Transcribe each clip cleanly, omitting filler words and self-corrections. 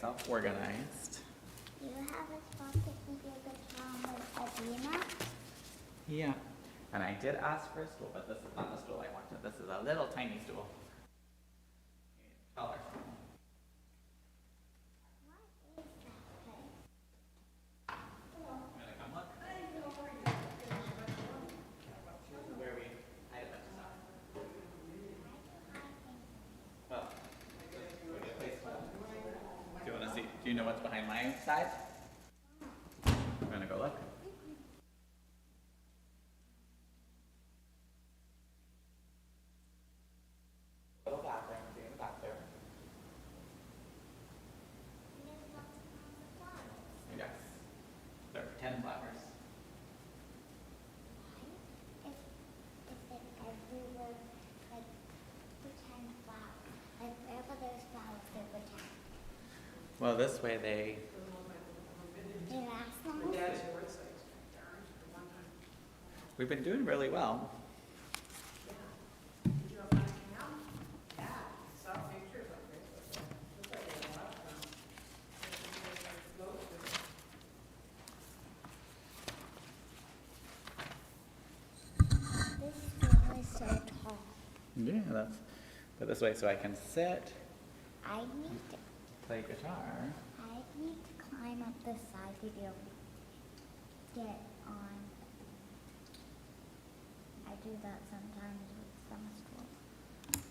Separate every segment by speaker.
Speaker 1: myself organized.
Speaker 2: Do you have a spot to keep your guitar with Adina?
Speaker 1: Yeah. And I did ask for a stool, but this is not the stool I wanted. This is a little tiny stool. Taller stool.
Speaker 2: What is that thing?
Speaker 1: You wanna come look? This is where we hide a bunch of stuff. Well, just a good place to. Do you wanna see? Do you know what's behind my side? You wanna go look? Little bathroom, see in the bathroom.
Speaker 2: There's lots of flowers.
Speaker 1: Yes. There are 10 flowers.
Speaker 2: Why? If it everywhere, like, pretend flowers. Like, wherever there's flowers, they pretend.
Speaker 1: Well, this way they.
Speaker 2: They last long?
Speaker 1: We've been doing really well.
Speaker 2: This stool is so tall.
Speaker 1: Yeah, that's. But this way so I can sit,
Speaker 2: I need to,
Speaker 1: play guitar.
Speaker 2: I need to climb up the side to be able to get on. I do that sometimes with some stools.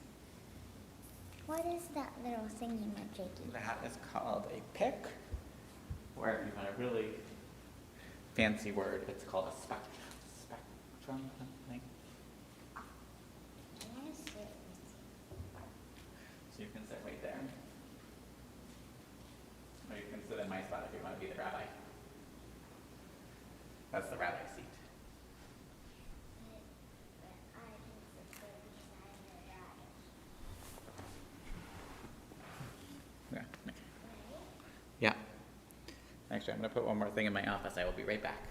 Speaker 2: What is that little thingy majiggy?
Speaker 1: That is called a pick, or if you want a really fancy word, it's called a spectrum thing.
Speaker 2: I'm gonna sit with
Speaker 1: So you can sit right there. Or you can sit in my spot if you want to be the rabbi. That's the rabbi seat.
Speaker 2: but I can sit there beside the rabbit.
Speaker 1: Yeah. Okay.
Speaker 2: Right?
Speaker 1: Yeah. Actually, I'm going to put one more thing in my office. I will be right back.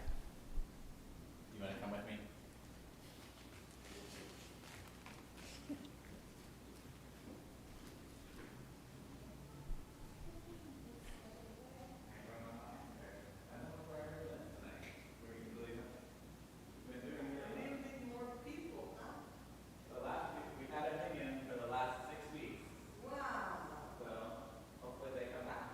Speaker 1: You want to come with me? The last week, we've had a million for the last 6 weeks. So hopefully they come back.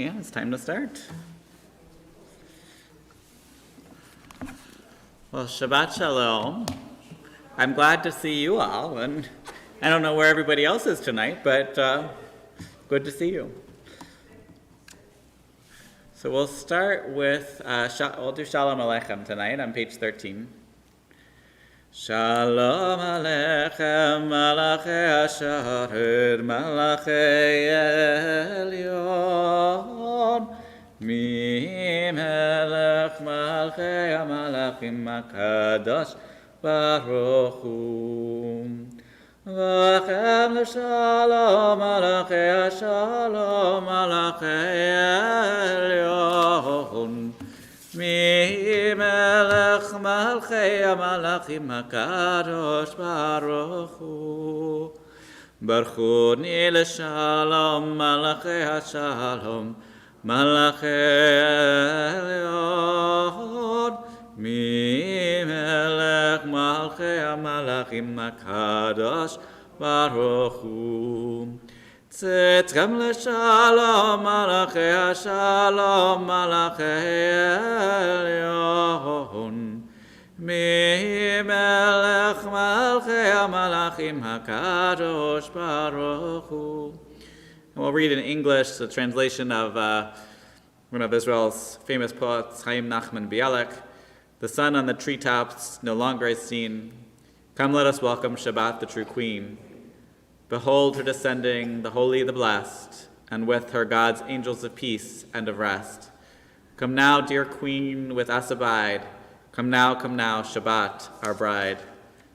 Speaker 1: And it's time to start. Well, Shabbat Shalom. I'm glad to see you all, and I don't know where everybody else is tonight, but good to see you. So we'll start with, we'll do Shalom Aleichem tonight on page 13. Shalom Aleichem, Malachei Ashared, Malachei Elyon, Mi Melech Malchei HaMalachim HaKadosh Baruch Hu. V'achem l'shalom, Malachei Ashalom, Malachei Elyon, Mi Melech Malchei HaMalachim HaKadosh Baruch Hu. Baruchuni l'shalom, Malachei Ashalom, Malachei Elyon, Mi Melech Malchei HaMalachim HaKadosh Baruch Hu. Tzedchem l'shalom, Malachei Ashalom, Malachei Elyon, Mi Melech Malchei HaMalachim HaKadosh Baruch Hu. And we'll read in English the translation of one of Israel's famous poets, Chaim Nachman Bialik. The sun on the treetops no longer is seen. Come, let us welcome Shabbat, the true queen. Behold her descending, the holy, the blessed, and with her God's angels of peace and of rest. Come now, dear queen, with us abide. Come now, Shabbat, our bride.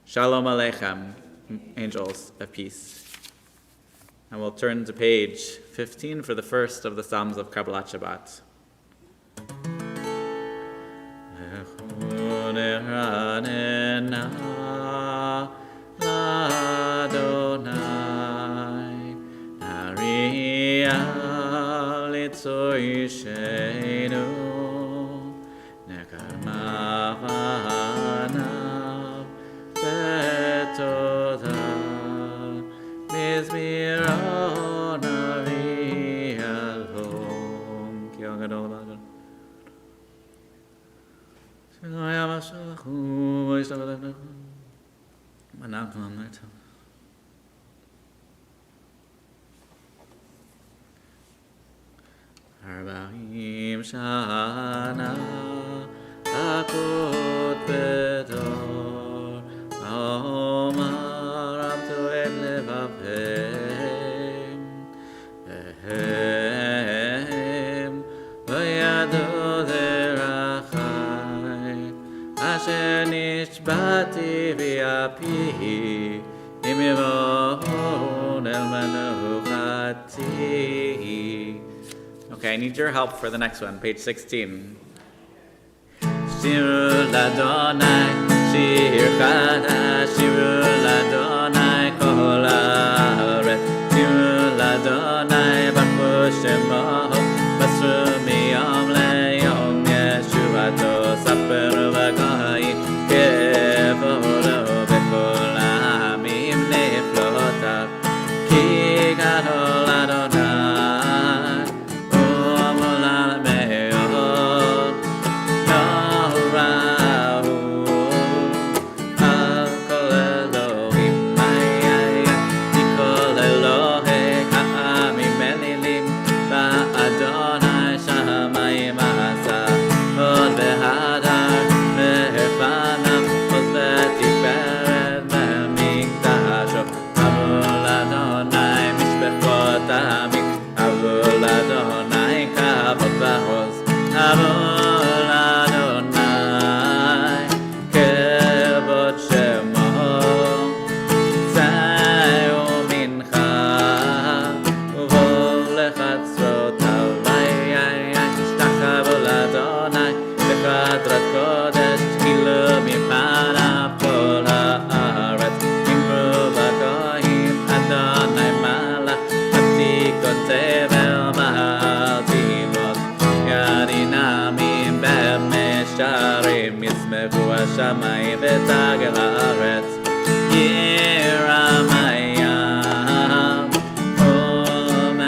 Speaker 1: Shalom Aleichem, angels of peace. And we'll turn to page 15 for the first of the Psalms of Kabbalat Shabbat. Arba'im shana akut bedor Omar amtu et levavim Behem v'yadu derachai Asher nishbati v'yapi Im yivon el menuchati. Okay, I need your help for the next one, page 16. Shiru l'Adonai, shir chadash, shiru l'Adonai, kol haaretz. Shiru l'Adonai, baruch shemo, basru miyom leyom, yeshuvato, saper v'goyim, kevodo b'kol ha'amim niflotav, ki gadol Adonai. השמיים ותגל הארץ ירם הים ומלואו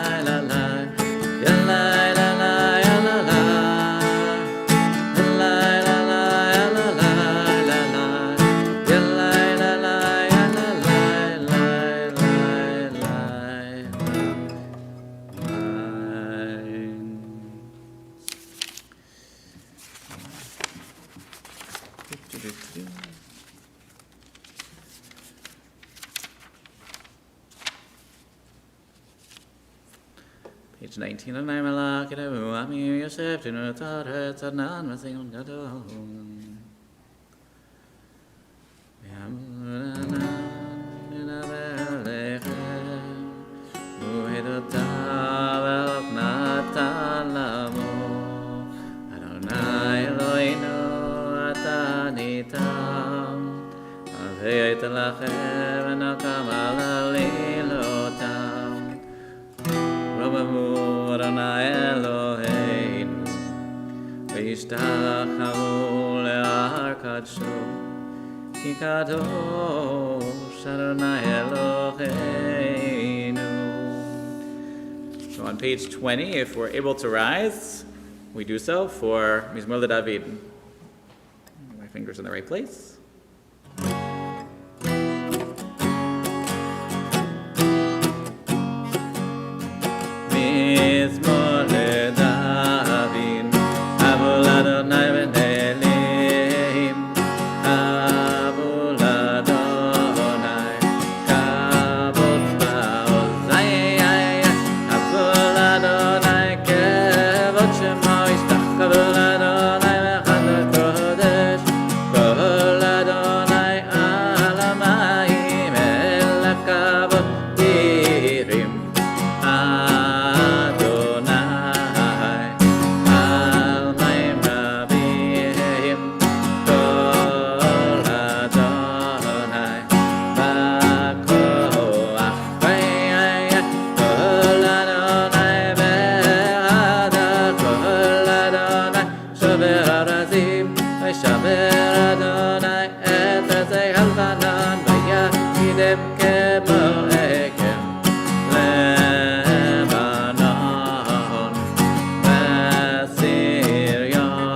Speaker 1: la la, ya la la la, ya la la, la la la la, ya la la la la, ya la la la, ya la la la la la. Page 19 of Naimala, Kedavu, Ami, Yosef, Tinutar, Tanan, Masingon, Gato. Adonai Eloheinu, Atanitam, Aveit Lachem, Enokam Alalilotam. Romamu Adonai Eloheinu, V'yishtachavu le'ar kadsho, Ki kadosh Adonai Eloheinu. So on page 20, if we're able to rise, we do so for Mizmor LeDavid. My fingers in the right place. העלות שמו ישתחוו לאדוני בחדר קודש כל אדוני על המים אל הכבוד ירים אדוני על מים רבים כל אדוני בכוח כל אדוני בהדר כל אדוני שובר ארזים וישבר אדוני את ארזי הלבנון ויקידם כמו עקב לבנון וסיריון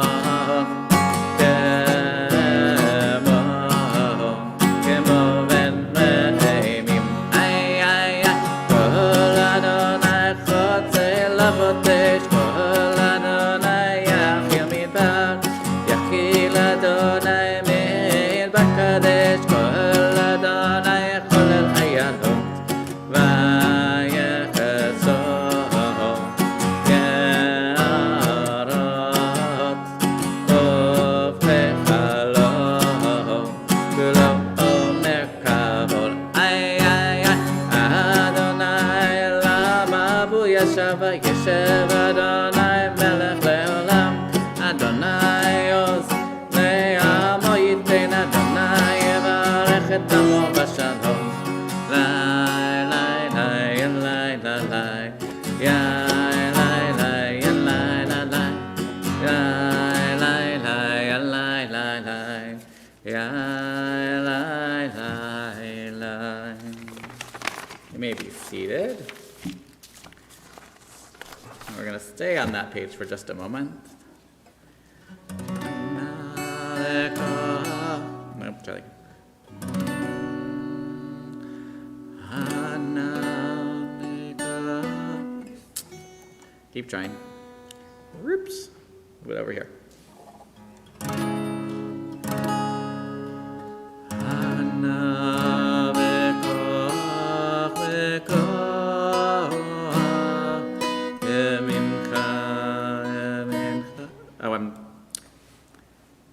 Speaker 1: כמו בן מהימים כל אדוני חוצה לבות אש כל אדוני יחיה מדבר יחיל אדוני מעיל בקדש כל אדוני חולל איילות ויחצו יערות הופך חלום כולו אומר כבוד אדוני למה בו ישב וישב אדוני מלך לעולם אדוני עוז לעמו ייתן אדוני יברך את עמו בשלום לי לי לי לי לי You may be seated. We're going to stay on that page for just a moment. Nope, try again. Keep trying. Whoops. Move it over here.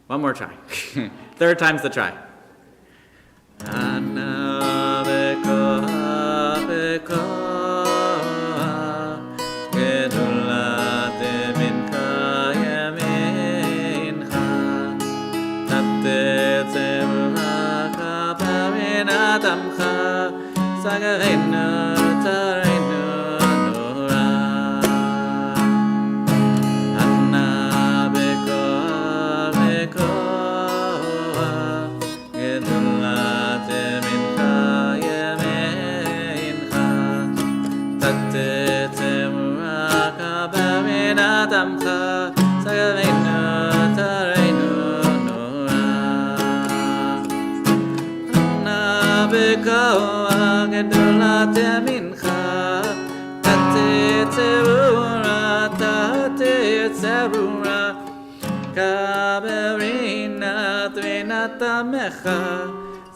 Speaker 1: One more try. Third time's the try.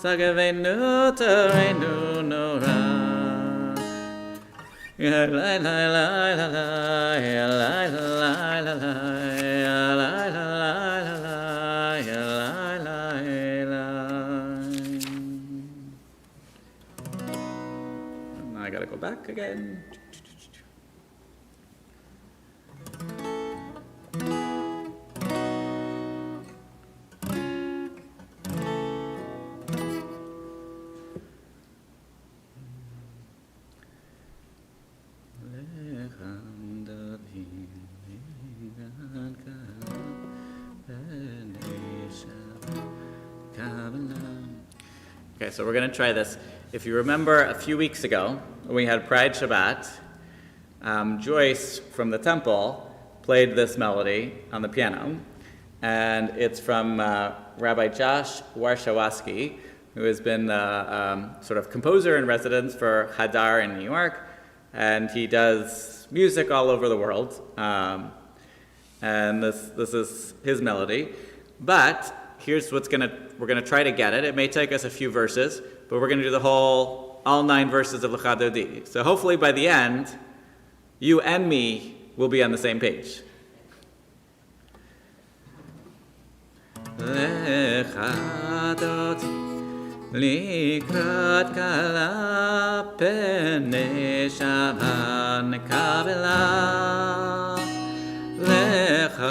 Speaker 1: Sagavenu terenu nora. La la la la la la la la la Now I gotta go back again. Okay, so we're going to try this. If you remember a few weeks ago, when we had Pride Shabbat, Joyce from the temple played this melody on the piano, and it's from Rabbi Josh Warshawaski, who has been the sort of composer in residence for Hadar in New York, and he does music all over the world, and this is his melody. But here's we're gonna try to get it. It may take us a few verses, but we're gonna do all 9 verses of L'Chadodi. So hopefully by the end, you and me will be on the same page. לך דודי לקראת כלה פני שבת נקבלה לך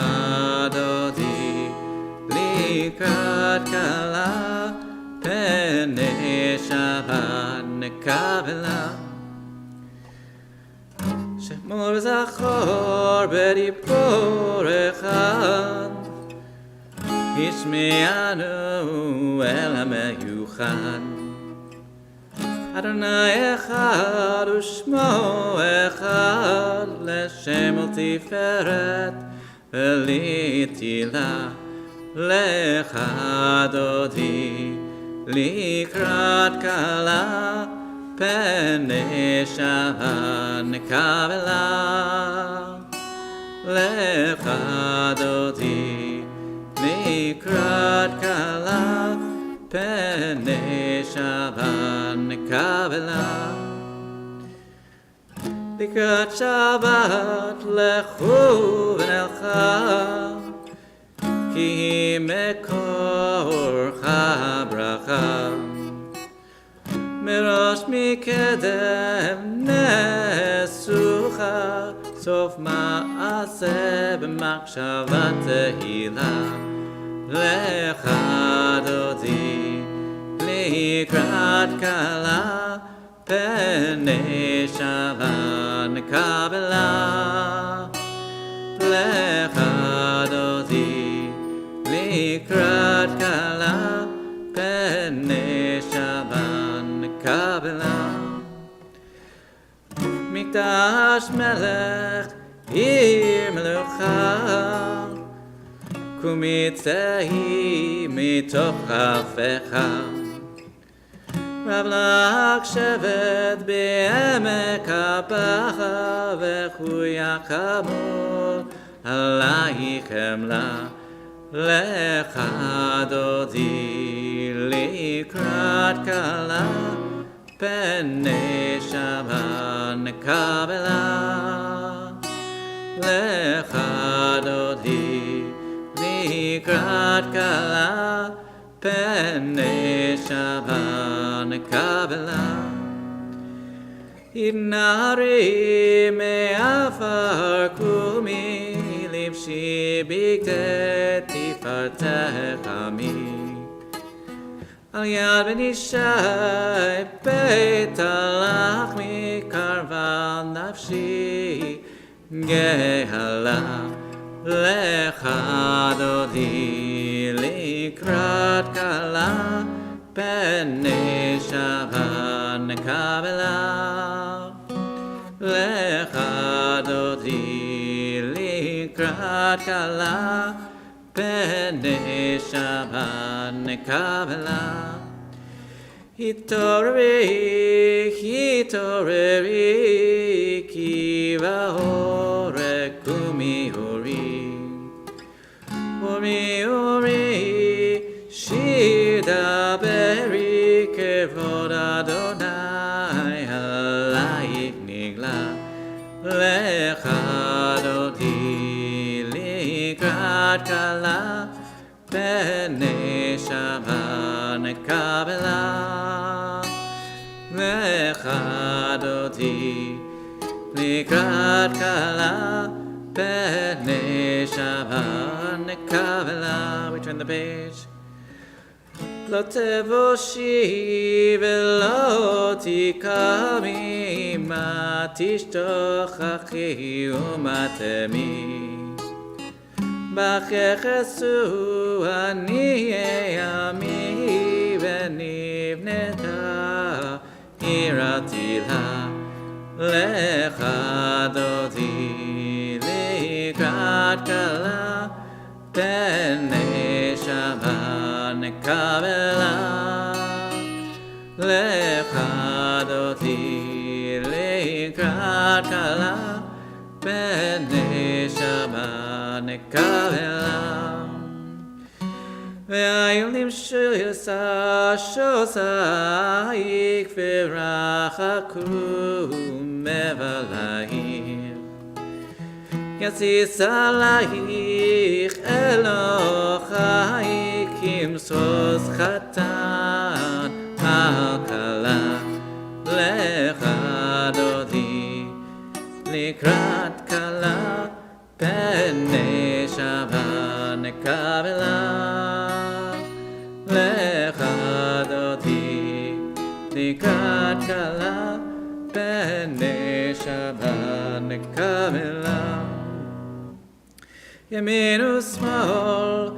Speaker 1: דודי לקראת כלה פני שבת נקבלה שמור זכור בדיבור אחד ישמענו אל המיוחד אדוני אחד ושמו אחד לשם ולתפארת ולתהילה לך דודי לקראת כלה פני שבת נקבלה לך דודי לקראת כלה פני שבת נקבלה לקראת שבת לכו ונלכה כי היא מקורך ברכה מראש מקדם נסוכה סוף מעשה במחשבה תהילה לך דודי לקראת כלה פני שבת נקבלה לך דודי לקראת כלה פני שבת נקבלה מקדש מלך עיר מלוכה קומי צאי מתוך חלפך רב לך שבט בעמק הפחה וחויה חמור עלייך חמלה לך דודי לקראת כלה פני שבת נקבלה לך דודי לקראת כלה פני שבת נקבלה התנערי מעפר קומי לבשי בגדי תפארתך עמי על יד בן ישי בית הלחמי קרבה נפשי גאלה לך דודי לקראת כלה פני שבת נקבלה לך דודי לקראת כלה פני שבת נקבלה התעוררי התעוררי כי באורק קומי אורי אורי אורי שיר דברי כבוד אדוני עלייך נגלה לך דודי לקראת כלה פני שבת נקבלה לך דודי לקראת כלה פני שבת נקבלה. We turn the page. לא תבושי ולא תקמי מה תשתוכחי ומה תמי בך יחסו עניי עמי ונבנתה עירתי לה לך דודי לקראת כלה פני שבת נקבלה לך דודי לקראת כלה פני שבת נקבלה והיולים שוסייך ורחקו מבלייך יסיס עלייך אלוהייך עם שוס חתן על כלה לך דודי לקראת כלה פני שבה נקבלה לך דודי לקראת כלה פני שבה נקבלה ימין ושמאל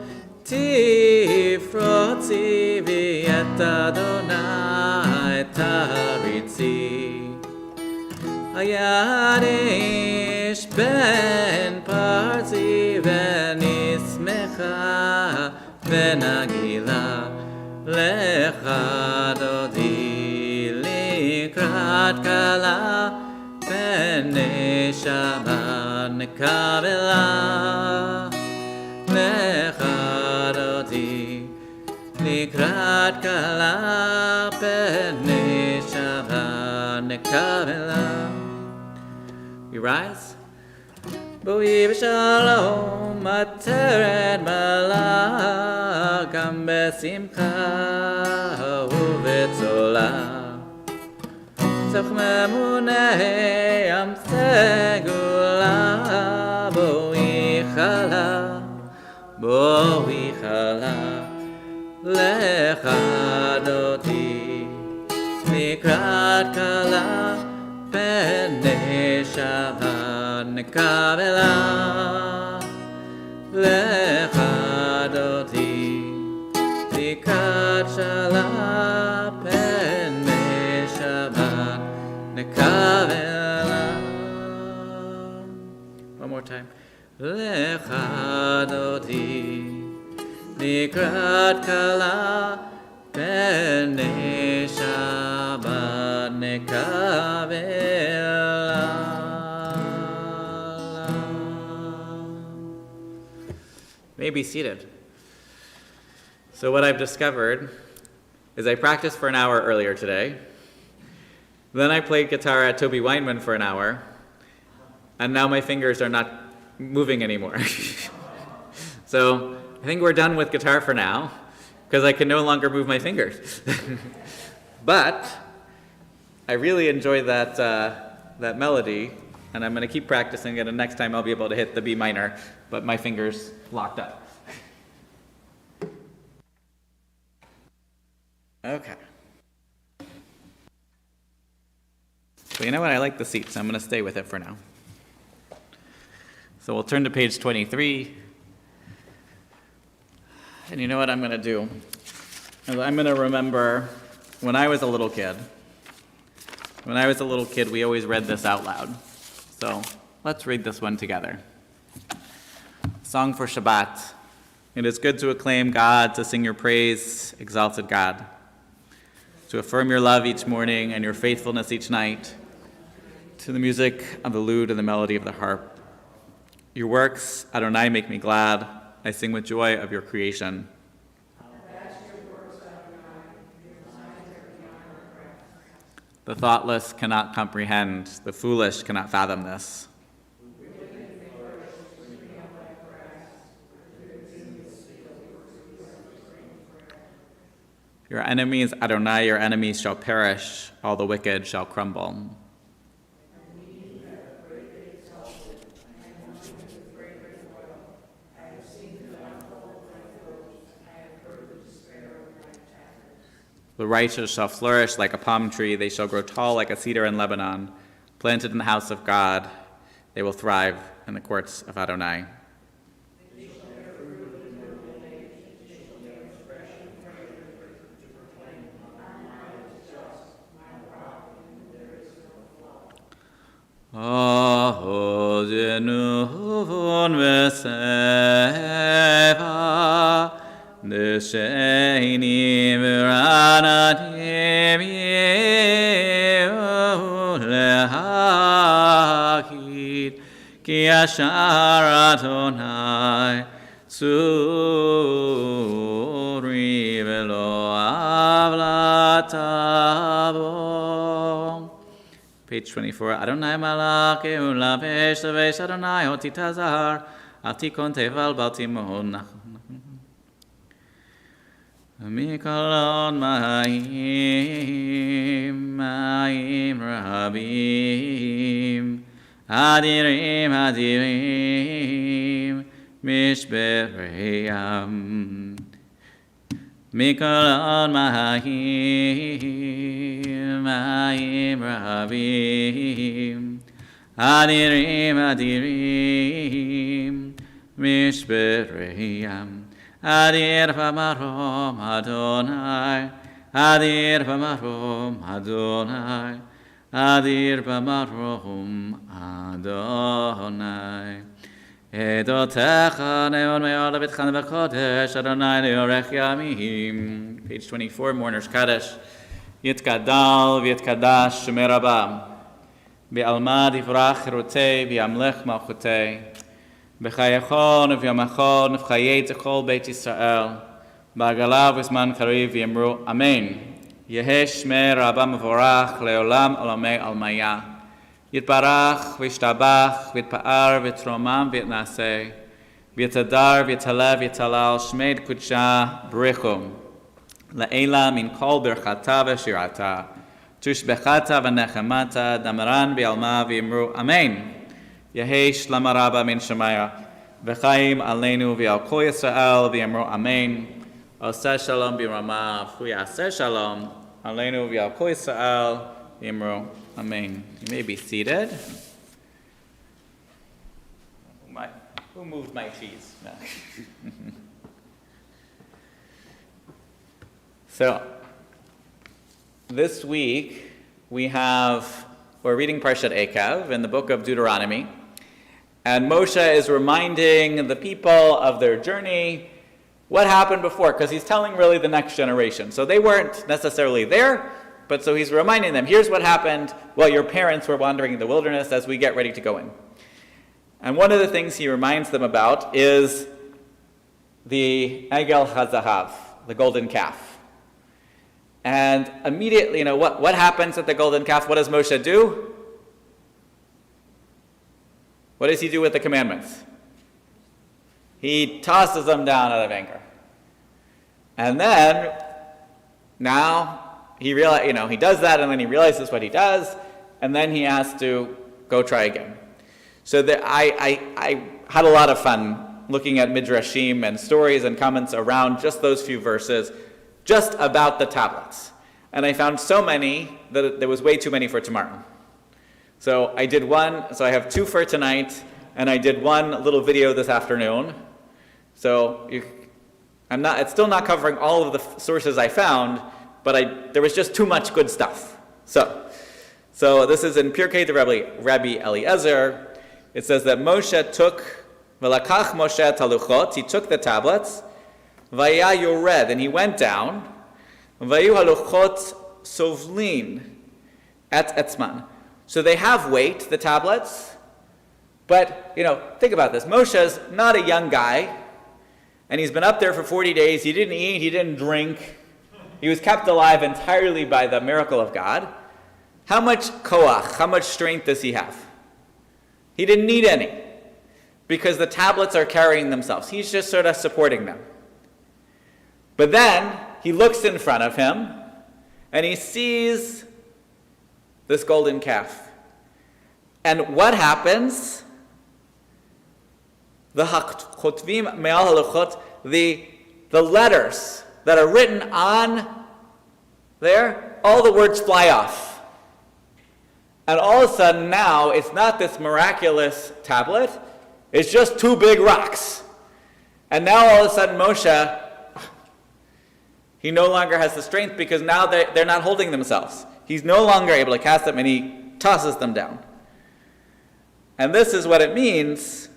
Speaker 1: תפרוצי ואת אדוני תריצי היד איש בן פרצי ונשמחה ונגילה לך דודי לקראת כלה פני שבה נקבלה לך דודי לקראת כלה פני שבה נקבלה. We rise. בואי בשלום עטרת מעלה גם בשמחה ובצולה ממונה ים סגולה בואי חלה לך דודי לקראת כלה פני שבה נקבלה לך דודי לקראת שלה פני שבה נקבלה. One more time. לך דודי לקראת כלה פני שבה נקבלה. May be seated. So what I've discovered is I practiced for an hour earlier today. Then I played guitar at Toby Weinman for an hour, and now my fingers are not moving anymore. So I think we're done with guitar for now, because I can no longer move my fingers. But I really enjoyed that melody, and I'm going to keep practicing it, and next time I'll be able to hit the B minor, but my fingers locked up. Okay. So you know what? I like the seat, so I'm going to stay with it for now. So we'll turn to page 23. And you know what I'm going to do? I'm going to remember when I was a little kid. When I was a little kid, we always read this out loud. So let's read this one together. Song for Shabbat. It is good to acclaim God, to sing your praise, exalted God. To affirm your love each morning and your faithfulness each night, to the music of the lute and the melody of the harp. Your works, Adonai, make me glad. I sing with joy of your creation. The thoughtless cannot comprehend, the foolish cannot fathom this. Your enemies, Adonai, your enemies shall perish, all the wicked shall crumble. The righteous shall flourish like a palm tree, they shall grow tall like a cedar in Lebanon. Planted in the house of God, they will thrive in the courts of Adonai. Ahodinu v'seva Nesheni v'ranatim yehu lehakid Ki ashar Adonai suri v'lo avlatavo. Page 24. Adonai malach ulavesh tavesh Adonai oti tazar al tikon teval bal timon. Mikolon Ma'im Rabim Adirim Mishbereyam Mikolon Ma'im Rabim Adirim Mishbereyam Adir v'marom Adonai, Adir v'marom Adonai, Adir v'marom Adonai. Edotecha neon me'ol v'tchan v'chodesh Adonai le'orech yamim. Page 24, Mourner's Kaddish. Yitkadal v'yitkadash Shemei Rabam. Be'alma divrach rotei v'yamlech malchutei. B'chayachon v'yamachon v'chayet echol Beit Yisrael b'agalav v'zman kariv v'yamru Amen. Yehei Shmei Rabba mevorach le'olam olamei almaya. Yitbarach v'yishtabach v'yitpa'ar v'yitromam v'yitnaseh v'yitadar v'yitalev v'yitalal Shmei Kudsha B'richum Le'ela min kol birchata v'shirata tushbechata v'nechemata damaran v'yalma v'yamru Amen. Yehei Shlama Rabba min Shemaya, V'chaim Aleinu v'al Kol Yisrael v'yamru Amen. Oseh Shalom b'Ramav, V'yaseh Shalom Aleinu v'al Kol Yisrael v'yamru Amen. You may be seated. Who moved my cheese? No. So, this week we're reading Parshat Ekev in the book of Deuteronomy. And Moshe is reminding the people of their journey, what happened before, because he's telling really the next generation. So they weren't necessarily there, but so he's reminding them, here's what happened while your parents were wandering in the wilderness as we get ready to go in. And one of the things he reminds them about is the Egel HaZahav, the golden calf. And immediately, what happens at the golden calf? What does Moshe do? What does he do with the commandments? He tosses them down out of anger. And then, now, he does that, and then he realizes what he does, and then he has to go try again. So I had a lot of fun looking at midrashim and stories and comments around just those few verses, just about the tablets. And I found so many that there was way too many for tomorrow. So I did one, so I have two for tonight, and I did one little video this afternoon. So it's still not covering all of the sources I found, but there was just too much good stuff. So this is in Pirkei de Rabbi Eliezer. It says that Moshe took, V'lakach Moshe taluchot, he took the tablets, Vaya yored, and he went down, Vayu haluchot sovlin et etzman. So they have weight, the tablets, but, think about this. Moshe's not a young guy, and he's been up there for 40 days. He didn't eat, he didn't drink. He was kept alive entirely by the miracle of God. How much koach, how much strength does he have? He didn't need any, because the tablets are carrying themselves. He's just sort of supporting them. But then, he looks in front of him, and he sees this golden calf. And what happens? The letters that are written on there, all the words fly off. And all of a sudden now, it's not this miraculous tablet, it's just two big rocks. And now all of a sudden Moshe, he no longer has the strength because now they're not holding themselves. He's no longer able to cast them, and he tosses them down. And this is what it means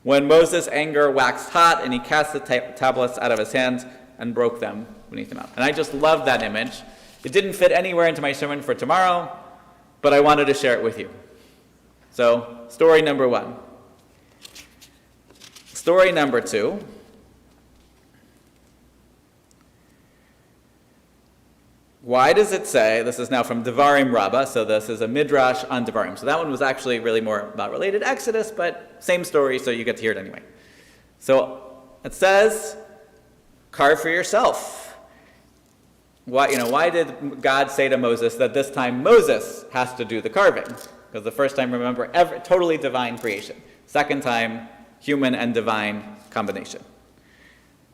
Speaker 1: when Moses' anger waxed hot and he cast the tablets out of his hands and broke them beneath him out. And I just love that image. It didn't fit anywhere into my sermon for tomorrow, but I wanted to share it with you. So, story number one. Story number two. Why does it say, this is now from Devarim Rabbah, so this is a midrash on Devarim. So that one was actually really more about related Exodus, but same story, so you get to hear it anyway. So it says, carve for yourself. why did God say to Moses that this time Moses has to do the carving? Because the first time, remember, totally divine creation. Second time, human and divine combination.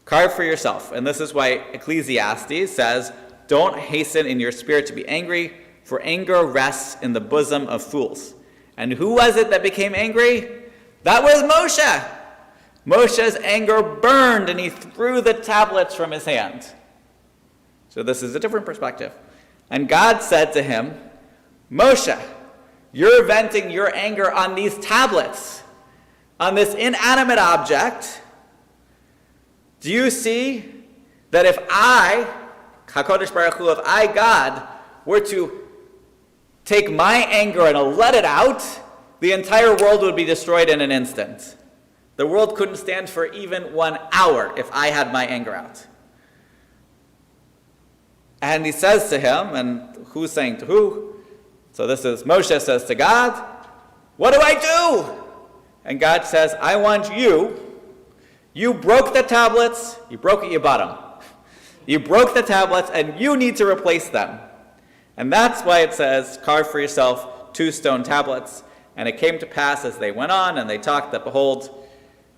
Speaker 1: Carve for yourself. And this is why Ecclesiastes says, don't hasten in your spirit to be angry, for anger rests in the bosom of fools. And who was it that became angry? That was Moshe. Moshe's anger burned and he threw the tablets from his hand. So this is a different perspective. And God said to him, Moshe, you're venting your anger on these tablets, on this inanimate object. Do you see that if I, HaKadosh Baruch Hu, if I, God, were to take my anger and let it out, the entire world would be destroyed in an instant. The world couldn't stand for even 1 hour if I had my anger out. And he says to him, and who's saying to who? So this is Moshe says to God, what do I do? And God says, I want you broke the tablets, you broke it, you bought them. You broke the tablets and you need to replace them. And that's why it says, carve for yourself 2 stone tablets. And it came to pass as they went on and they talked that behold,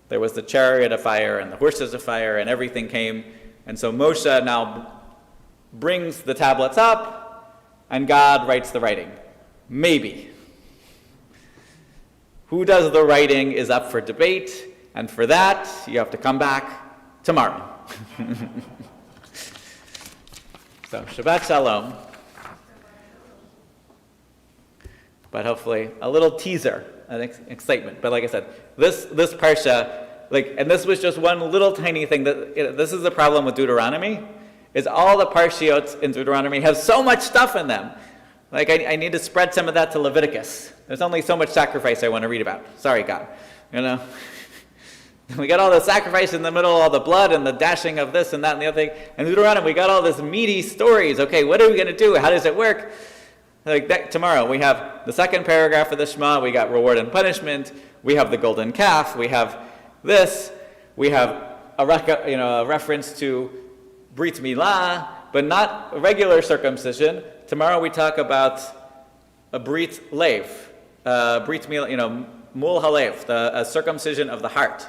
Speaker 1: there was the chariot of fire and the horses of fire and everything came. And so Moshe now brings the tablets up and God writes the writing. Maybe. Who does the writing is up for debate. And for that, you have to come back tomorrow. So, Shabbat Shalom. But hopefully, a little teaser, an excitement. But like I said, this parsha, and this was just one little tiny thing. This is the problem with Deuteronomy, is all the parshiot in Deuteronomy have so much stuff in them. I need to spread some of that to Leviticus. There's only so much sacrifice I want to read about. Sorry, God. We got all the sacrifice in the middle, all the blood and the dashing of this and that and the other thing. And Deuteronomy, we got all this meaty stories. Okay, what are we going to do? How does it work? Tomorrow, we have the second paragraph of the Shema. We got reward and punishment. We have the golden calf. We have this. We have a reference to Brit Milah, but not regular circumcision. Tomorrow we talk about a Brit Lev, Brit Milah, Mul Halev, a circumcision of the heart.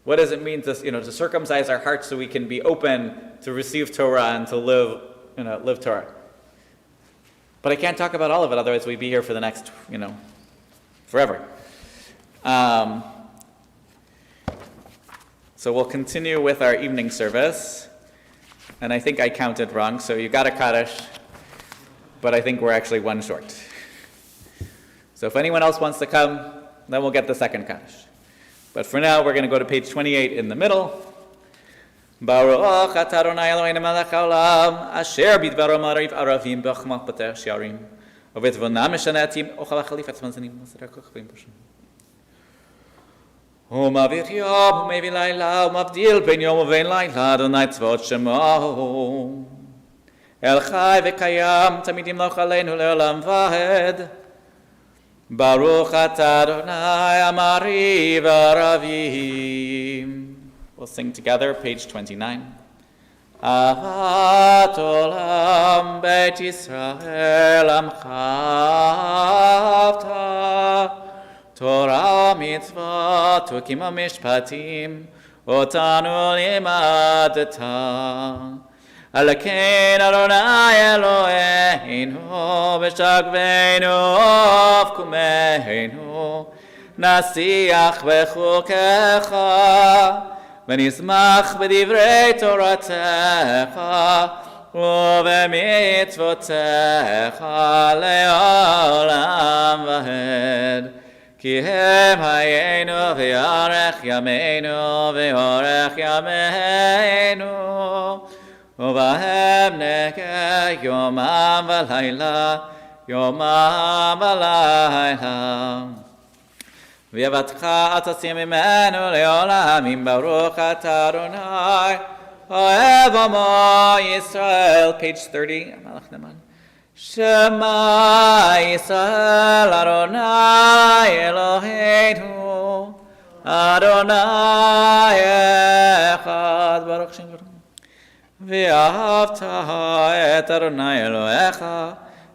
Speaker 1: What does it mean to circumcise our hearts so we can be open to receive Torah and to live Torah? But I can't talk about all of it, otherwise we'd be here for the next, forever. So we'll continue with our evening service. And I think I counted wrong, so you got a Kaddish, but I think we're actually 1 short. So if anyone else wants to come, then we'll get the second Kaddish. But for now, we're going to go to page 28 in the middle. Baruch atah Adonai Eloheinu melech haolam, asher bidvaro mariv aravim b'chachma pateh shiarim, uvetvona meshana etim ochal hachalif etzman zanim l'seder kochvim b'shem. ומעביר יום ומביא לילה ומבדיל בין יום ובין לילה אדוני צבאות שמו אל חי וקיים תמיד ימלוך עלינו לעולם ועד ברוך אתה אדוני המריב ערבים. We'll sing together, page 29. אהבת עולם בית ישראל עמך אהבת תורה מצוות חוקים ומשפטים אותנו לימדת על כן אדוני אלוהינו בשכבנו ובקומנו נשיח בחוקיך ונשמח בדברי תורתך ובמצוותיך לעולם ועד כי הם היינו ואורך ימינו ואורך ימינו ובהם נגע יומם ולילה יומם ולילה ויבטך אל תשים ממנו לעולמים ברוך אתה אדוני אוהב עמו ישראל page 30 המלך נאמן Shema Yisrael Adonai Eloheinu Adonai Echad Baruch Shem ואהבת את אדוני אלוהיך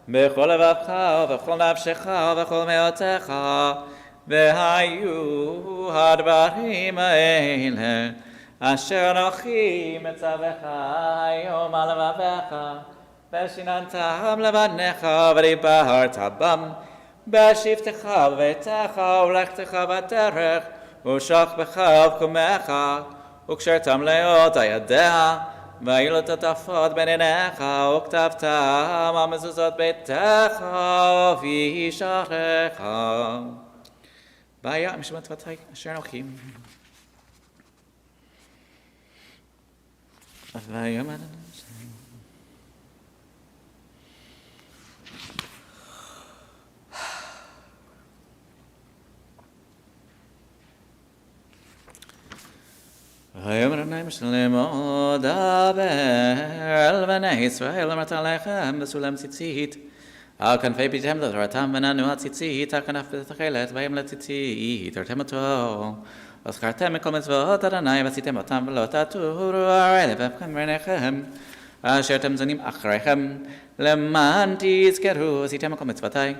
Speaker 1: בכל לבבך ובכל נפשך ובכל מאודך, והיו הדברים האלה אשר אנוכי מצווך היום על לבביך, ושיננתם לבניך ודיברת בם בשבתך בביתך ולכתך בדרך ושכבך ובקומך, וקשרתם להיות הידע, והיו לו תטפות בין עיניך, וכתבתם על מזוזות ביתך וישעריך. והיה משמעת מצוותי אשר אנוכי. ויאמר ויאמר אדוני משלמו דבר אל בני ישראל אמרת עליכם בסולם ציצית על כנפי פיתם תורתם ונענו הציצית על כנף בתכלת ויאמר לציצית תרתם אותו וזכרתם מכל מצוות אדוני ועשיתם אותם ולא תטורו הרי לבבכם ועיניכם אשר אתם זונים אחריכם למען תזכרו עשיתם מכל מצוותי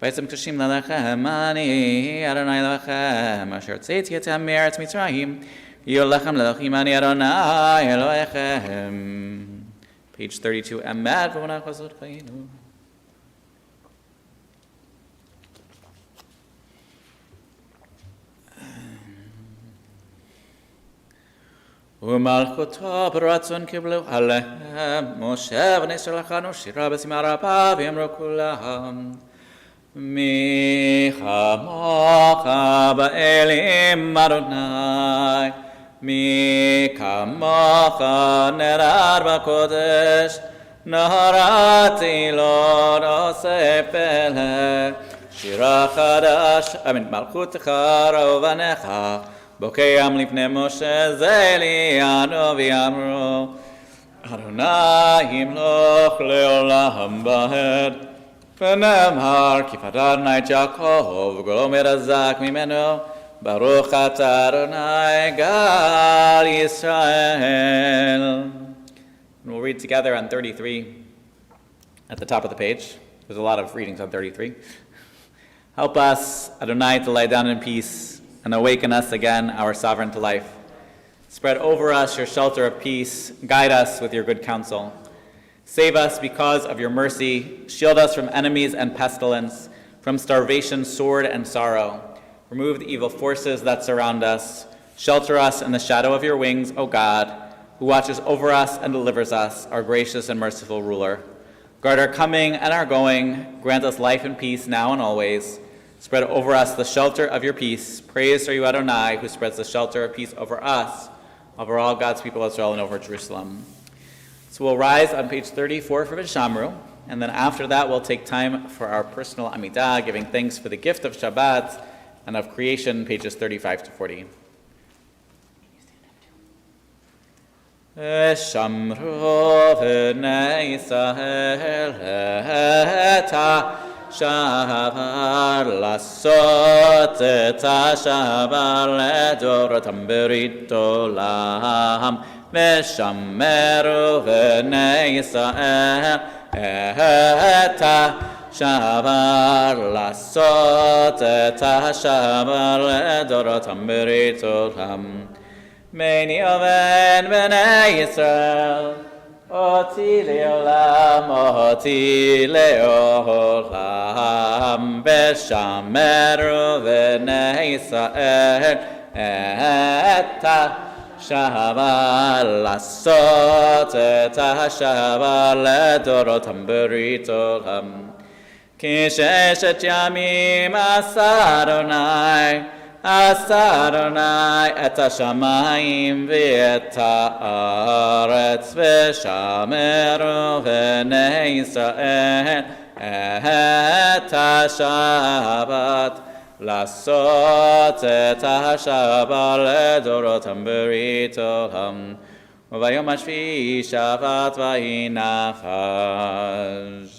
Speaker 1: ויצאתם קדושים ללכם אני אדוני אלוהיכם אשר הוצאתי אתכם מארץ מצרים יהיו לכם לאלוהים אני אדוני אלוהיכם. Page 32 עמד ומונח בזאת חיינו. ומלכותו ברצון קיבלו עליהם משה בני ישראל לכנו שירה בשימה רבה ואמרו כולם מי כמוך באלים אדוני מי כמוך נרד בקודש נהרתי לו נושא פלא שירה חדש מלכותך רובנך בוקעם לפני משה זה ליאנו ויאמרו אדוני ימלוך לעולם ועד ונאמר כי פדה אדוני את יעקב וגולו מרזק ממנו ברוך אתה אדוני גל Yisrael. We'll read together on 33 at the top of the page. There's a lot of readings on 33. Help us, Adonai, to lie down in peace and awaken us again, our sovereign to life. Spread over us your shelter of peace. Guide us with your good counsel. Save us because of your mercy. Shield us from enemies and pestilence, from starvation, sword, and sorrow. Remove the evil forces that surround us. Shelter us in the shadow of your wings, O God, who watches over us and delivers us, our gracious and merciful ruler. Guard our coming and our going. Grant us life and peace now and always. Spread over us the shelter of your peace. Praise are you, Adonai, who spreads the shelter of peace over us, over all God's people of Israel, and over Jerusalem. So we'll rise on page 34 for Vishamru, and then after that we'll take time for our personal Amidah, giving thanks for the gift of Shabbat and of creation, pages 35 to 40. Vishamru v'nei Yisrael eta Shavar lasot et ha-shavar ledoratam berit olam v'shameru v'nei Yisrael et ha-shavar lasot et ha-shavar ledoratam berit olam Meini oven b'nei Yisrael Oti leolam, oti leolam, v'shameru v'nei Yisrael et ha-shavar lasot et ha-shavar ledorotam berit olam. Ki sheshet yamim asa Adonai et ha-shamayim v'et ha'aretz v'shameru v'nei Yisrael et ha-shabat lasot et ha-shabar ledorotam berit olam v'bayom hashvi'i shavat v'hi nachash.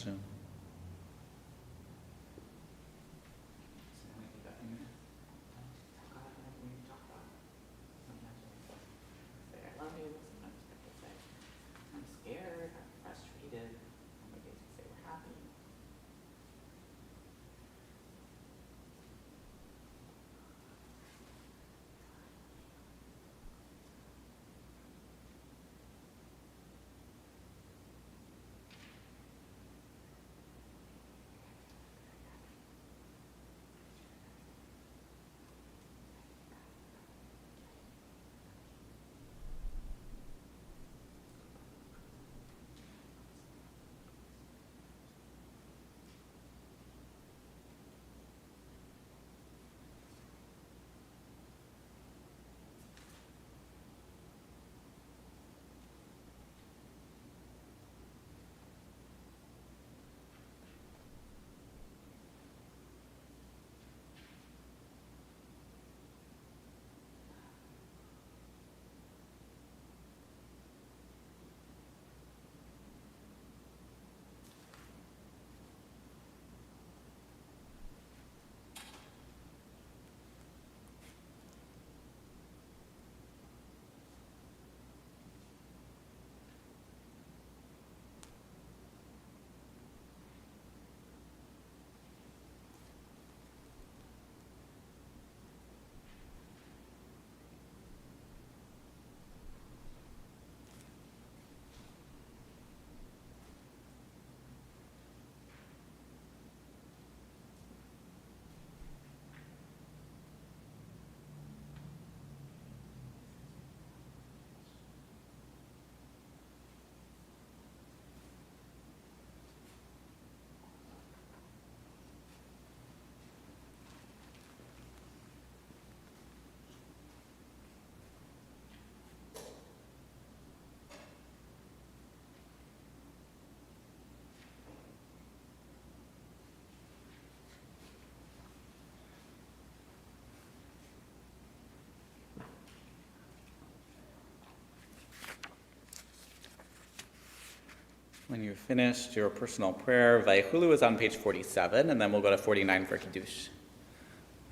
Speaker 1: When you've finished your personal prayer, Vayechulu is on page 47, and then we'll go to 49 for Kiddush.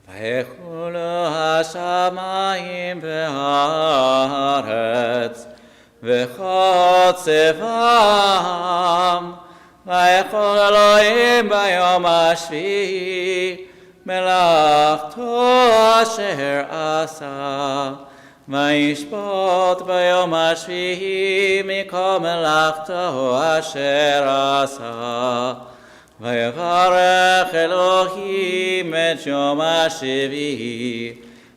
Speaker 1: Vayechulu hashamayim v'haaretz v'chol tzivam vayechol Elohim bayom hashvi'i melachto asher asa וישפוט ביום השביעי מכל מלאכתו אשר עשה. ויברך אלוהים את יום השביעי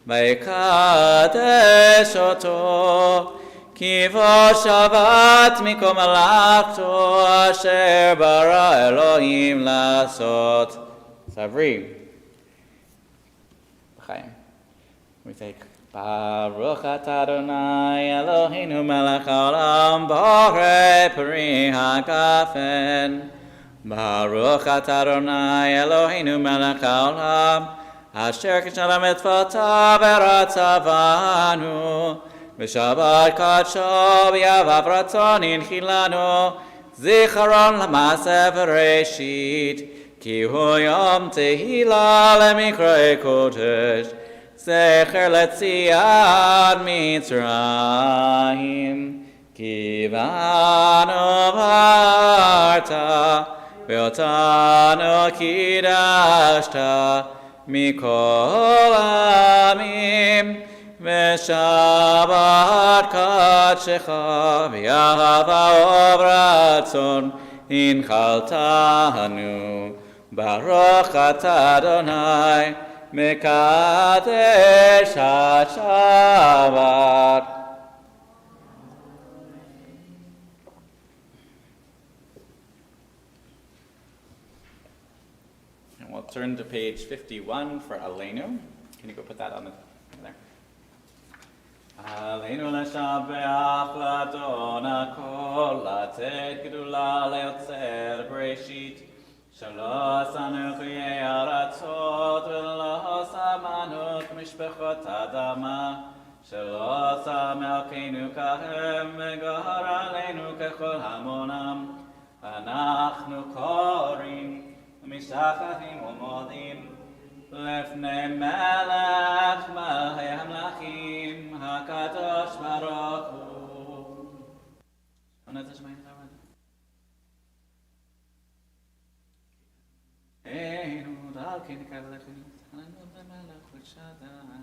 Speaker 1: ויקדש אותו כי בו שבת מכל מלאכתו אשר ברא אלוהים לעשות. סברי. בחיים. We take Baruch atah Adonai Eloheinu melech haolam borei peri hagafen. Baruch atah Adonai Eloheinu melech haolam asher kishal mitzvotav v'ratzavanu v'shabbat kadsho v'yavav ratzon inchilanu zicharon l'maaseh v'reshit ki hu yom tehila lemikrei kodesh Zecher letziat Mitzrayim Ki banu varta Ve'otanu kidashta Mikol amim Ve'shabbat kadshecha Ve'ahava ovratzon Inchaltanu Baruch atah Adonai Mekadesh HaShabbat. And we'll turn to page 51 for Aleinu. Can you go put that on there? Aleinu l'shabeach l'adon hakol latet gedula le'otzer breshit שלא עשנו חיי ארצות ולא שמנו כמשפחות אדמה שלא עשה מלכנו כהם וגהר עלינו ככל המונם אנחנו קוראים ומשתחווים ומודים לפני מלך מלכי המלכים הקדוש ברוך הוא. Einu dalkin kavlechim, hanu b'melech v'shadai.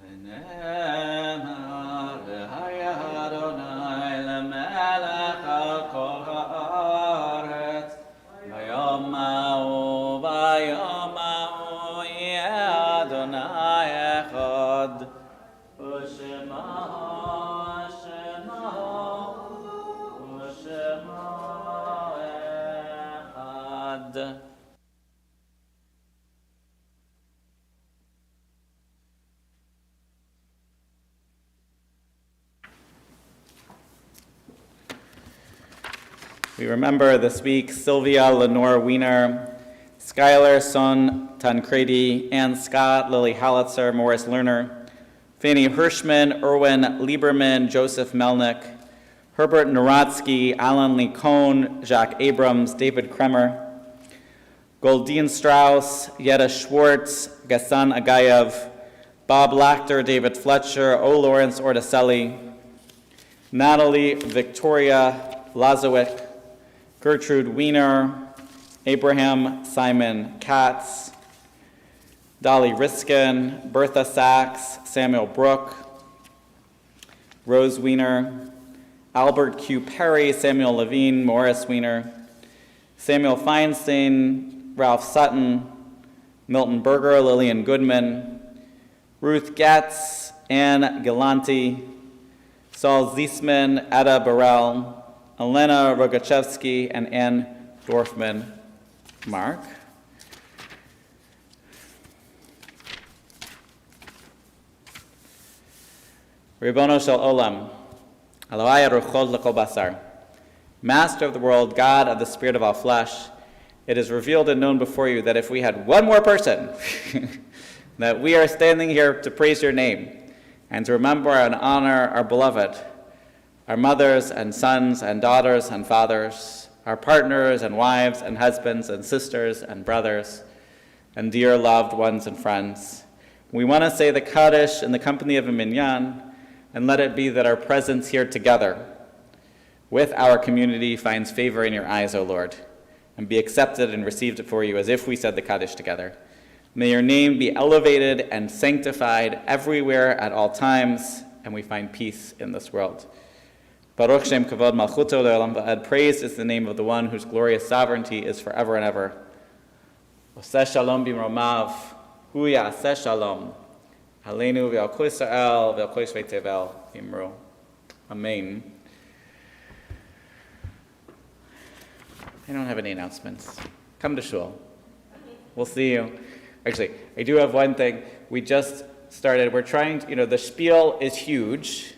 Speaker 1: V'nemar v'haya Adonai l'melech al kol haaretz, v'yom ha'u yeh Adonai echad. We remember this week Sylvia Lenore Wiener, Skylar Son Tancredi, Ann Scott, Lily Hallitzer, Morris Lerner, Fanny Hirschman, Erwin Lieberman, Joseph Melnick, Herbert Naratsky, Alan Lee Cohn, Jacques Abrams, David Kremer, Goldine Strauss, Yetta Schwartz, Gassan Agayev, Bob Lachter, David Fletcher, O. Lawrence Orticelli, Natalie Victoria Lazowick, Gertrude Wiener, Abraham Simon Katz, Dolly Riskin, Bertha Sachs, Samuel Brook, Rose Wiener, Albert Q. Perry, Samuel Levine, Morris Wiener, Samuel Feinstein, Ralph Sutton, Milton Berger, Lillian Goodman, Ruth Getz, Ann Galanti, Saul Ziesman, Ada Burrell, Elena Rogachevsky, and Ann Dorfman. Mark. Ribono shel olam, Elohai ruchod l'kol basar. Master of the world, God of the spirit of all flesh, it is revealed and known before you that if we had one more person that we are standing here to praise your name and to remember and honor our beloved, our mothers and sons and daughters and fathers, our partners and wives and husbands and sisters and brothers, and dear loved ones and friends. We want to say the Kaddish in the company of a minyan, and let it be that our presence here together with our community finds favor in your eyes, O Lord, and be accepted and received for you as if we said the Kaddish together. May your name be elevated and sanctified everywhere at all times, and we find peace in this world. Baruch Shem Kavod Malchuto Le'olam Va'ed. Praised is the name of the one whose glorious sovereignty is forever and ever. Oseh Shalom Bimromav, Hu Ya'aseh Shalom. Aleinu Ve'al Kol Yisrael Ve'al Kol Shvei Tevel V'imru. Amen. I don't have any announcements. Come to shul. We'll see you. Actually, I do have one thing. We just started. We're trying to, the spiel is huge.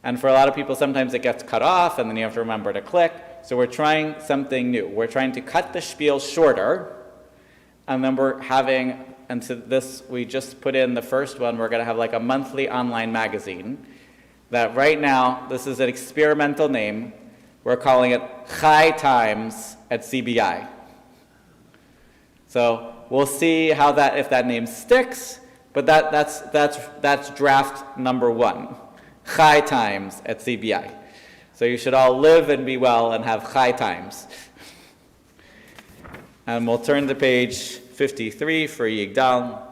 Speaker 1: And for a lot of people, sometimes it gets cut off, and then you have to remember to click. So we're trying something new. We're trying to cut the spiel shorter. And then we're having, and to this, we just put in the first one, we're going to have like a monthly online magazine. That right now, this is an experimental name. We're calling it Chai Times at CBI. So we'll see how if that name sticks, but that's draft number 1. Chai Times at CBI. So you should all live and be well and have Chai Times. And we'll turn to page 53 for Yigdal.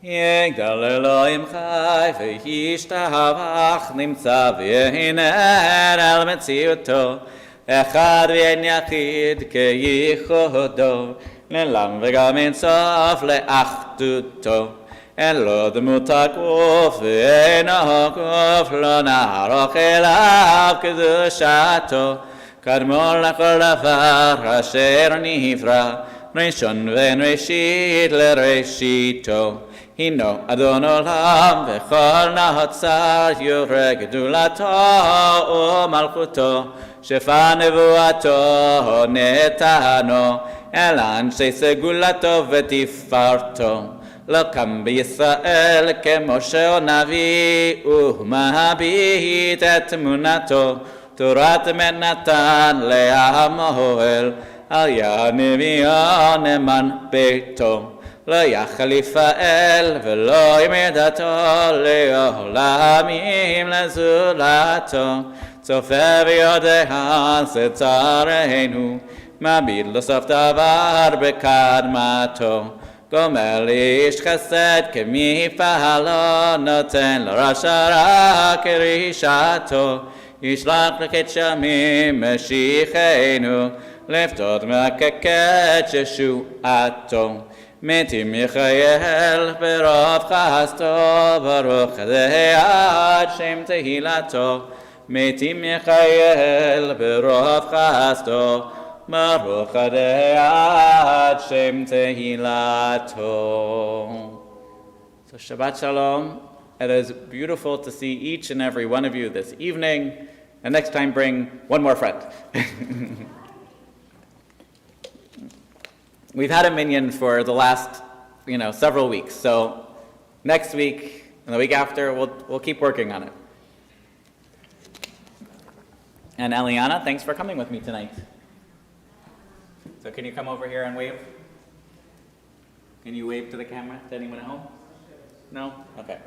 Speaker 1: Yigdal Elohim Chai v'yishtabach nimtza v'yiner al metziuto echad v'yen yachid keyichodo le'lam v'gam ein sof le'achduto en lo dmuta guf ve'eno guf lo na'aroch elav kedushato kadmol lechol davar asher nivra rishon ve'en reshit le'reshito Hino Adon Olam v'chol nahatzar yoreh gedulato u'malchuto shefa nevuato netano el anshe segulato v'tifarto lo kam b'Yisrael k'Moshe navi u'mahabit et emunato Torat menatan le'amoel al yanevion eman beito לא יחליף האל ולא ימדתו לעולמים לזולתו צופה ויודע שצרינו מביט לסוף דבר בקדמתו גומל איש חסד כמפעלו נותן לרשע רע כרישתו ישלח לקט שמים משיחנו לפתות מהקקת ישועתו מתים יחייל ברוב חסדו ברוך זה עד שם תהילתו מתים יחייל ברוב חסדו ברוך זה עד שם תהילתו. So Shabbat Shalom. It is beautiful to see each and every one of you this evening, and next time bring one more friend. We've had a minyan for the last, several weeks. So next week and the week after, we'll keep working on it. And Eliana, thanks for coming with me tonight. So can you come over here and wave? Can you wave to the camera to anyone at home? No? Okay.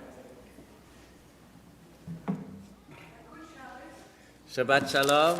Speaker 1: Shabbat Shalom.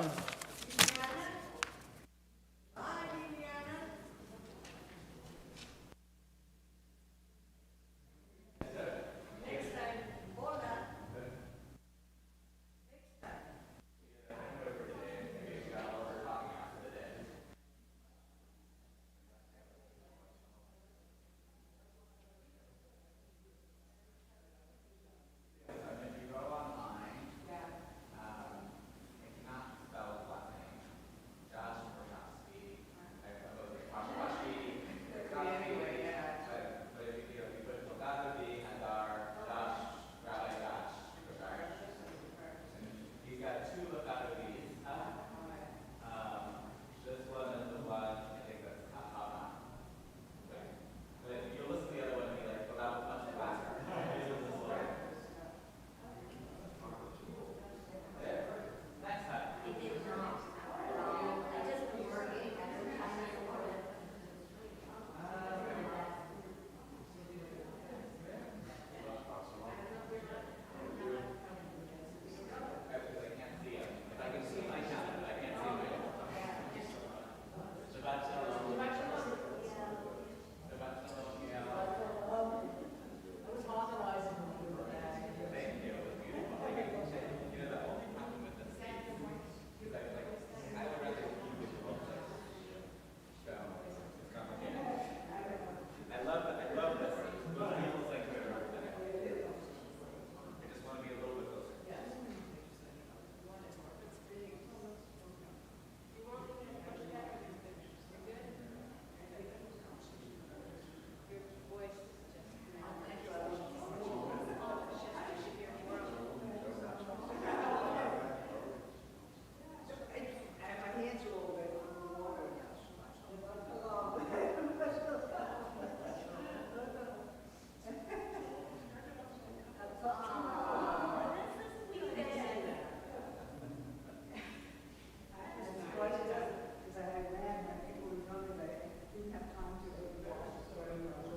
Speaker 3: early, but I didn't have time to really watch the story.